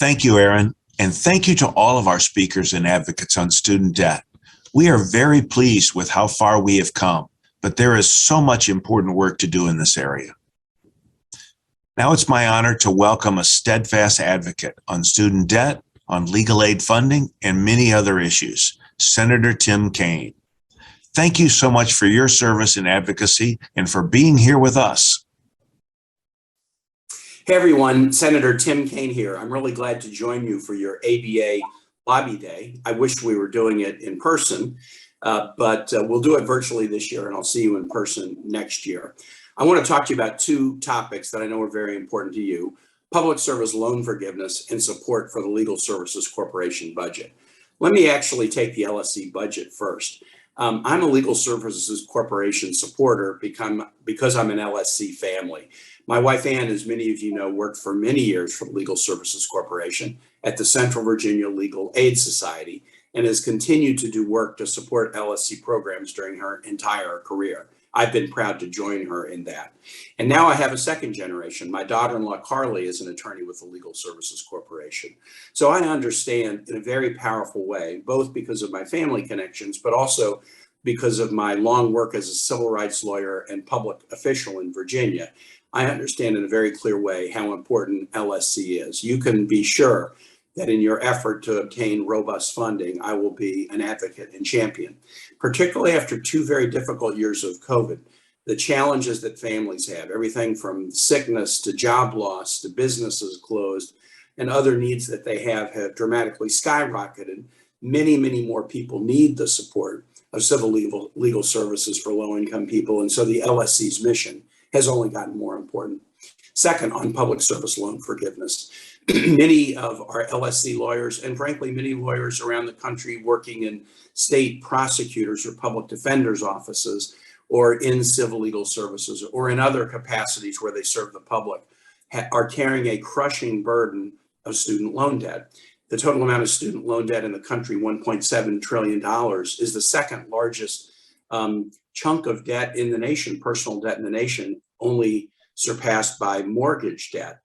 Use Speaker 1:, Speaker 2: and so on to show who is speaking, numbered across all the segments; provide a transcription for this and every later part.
Speaker 1: Thank you, Aaron, and thank you to all of our speakers and advocates on student debt. We are very pleased with how far we have come, but there is so much important work to do in this area. Now it's my honor to welcome a steadfast advocate on student debt, on legal aid funding, and many other issues, Senator Tim Kaine. Thank you so much for your service and advocacy and for being here with us.
Speaker 2: Hey everyone, Senator Tim Kaine here. I'm really glad to join you for your ABA Lobby Day. I wish we were doing it in person, but we'll do it virtually this year, and I'll see you in person next year. I want to talk to you about two topics that I know are very important to you: public service loan forgiveness and support for the Legal Services Corporation budget. Let me actually take the LSC budget first. I'm a Legal Services Corporation supporter because I'm an LSC family. My wife, Ann, as many of you know, worked for many years for the Legal Services Corporation at the Central Virginia Legal Aid Society and has continued to do work to support LSC programs during her entire career. I've been proud to join her in that. And now I have a second generation. My daughter-in-law, Carly, is an attorney with the Legal Services Corporation. So I understand in a very powerful way, both because of my family connections, but also because of my long work as a civil rights lawyer and public official in Virginia. I understand in a very clear way how important LSC is. You can be sure that in your effort to obtain robust funding, I will be an advocate and champion, particularly after 2 very difficult years of COVID. The challenges that families have, everything from sickness to job loss to businesses closed and other needs that they have dramatically skyrocketed. Many, many more people need the support of civil legal services for low-income people. And so the LSC's mission has only gotten more important. Second, on public service loan forgiveness. Many of our LSC lawyers, and frankly, many lawyers around the country working in state prosecutors or public defenders' offices or in civil legal services or in other capacities where they serve the public, are carrying a crushing burden of student loan debt. The total amount of student loan debt in the country, $1.7 trillion, is the second largest chunk of debt in the nation, personal debt in the nation, only surpassed by mortgage debt.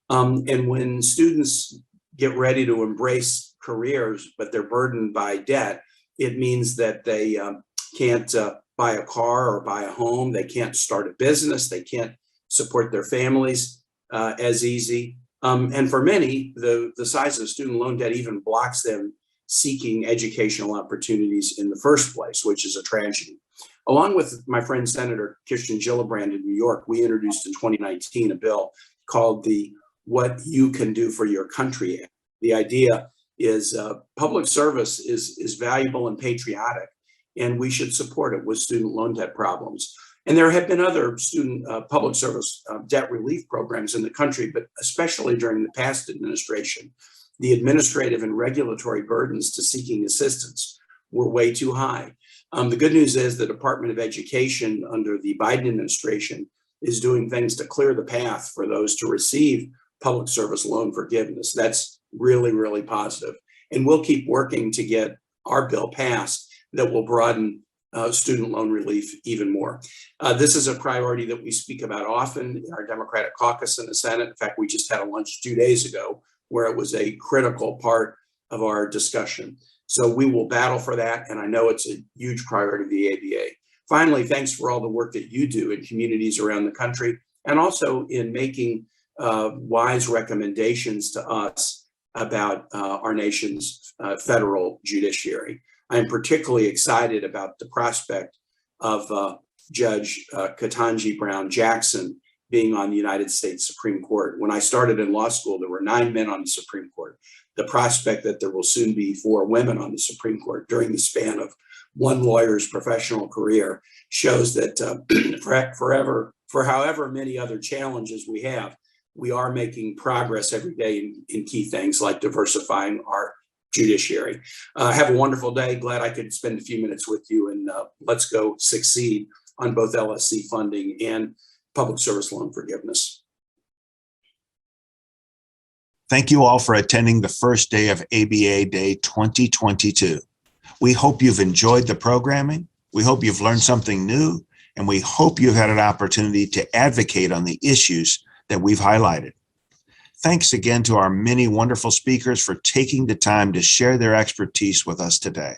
Speaker 2: And when students get ready to embrace careers, but they're burdened by debt, it means that they can't buy a car or buy a home. They can't start a business. They can't support their families as easy. And for many, the size of student loan debt even blocks them seeking educational opportunities in the first place, which is a tragedy. Along with my friend Senator Kirsten Gillibrand in New York, we introduced in 2019 a bill called the What You Can Do for Your Country Act. The idea is public service is valuable and patriotic, and we should support it with student loan debt problems. And there have been other student public service debt relief programs in the country, but especially during the past administration, the administrative and regulatory burdens to seeking assistance were way too high. The good news is the Department of Education under the Biden administration is doing things to clear the path for those to receive public service loan forgiveness. That's really, really positive. And we'll keep working to get our bill passed that will broaden student loan relief even more. This is a priority that we speak about often in our Democratic caucus in the Senate. In fact, we just had a lunch 2 days ago where it was a critical part of our discussion. So we will battle for that, and I know it's a huge priority of the ABA. Finally, thanks for all the work that you do in communities around the country and also in making wise recommendations to us about our nation's federal judiciary. I'm particularly excited about the prospect of Judge Ketanji Brown Jackson being on the United States Supreme Court. When I started in law school, there were 9 men on the Supreme Court. The prospect that there will soon be 4 women on the Supreme Court during the span of one lawyer's professional career shows that for however many other challenges we have, we are making progress every day in key things like diversifying our judiciary. Have a wonderful day. Glad I could spend a few minutes with you, and let's go succeed on both LSC funding and public service loan forgiveness.
Speaker 1: Thank you all for attending the first day of ABA Day 2022. We hope you've enjoyed the programming. We hope you've learned something new, and we hope you've had an opportunity to advocate on the issues that we've highlighted. Thanks again to our many wonderful speakers for taking the time to share their expertise with us today.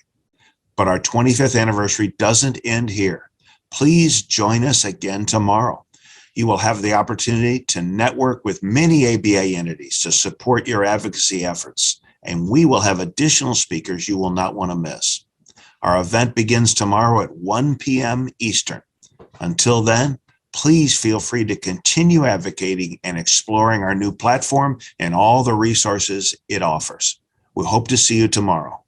Speaker 1: But our 25th anniversary doesn't end here. Please join us again tomorrow. You will have the opportunity to network with many ABA entities to support your advocacy efforts, and we will have additional speakers you will not want to miss. Our event begins tomorrow at 1 p.m. Eastern. Until then, please feel free to continue advocating and exploring our new platform and all the resources it offers. We hope to see you tomorrow.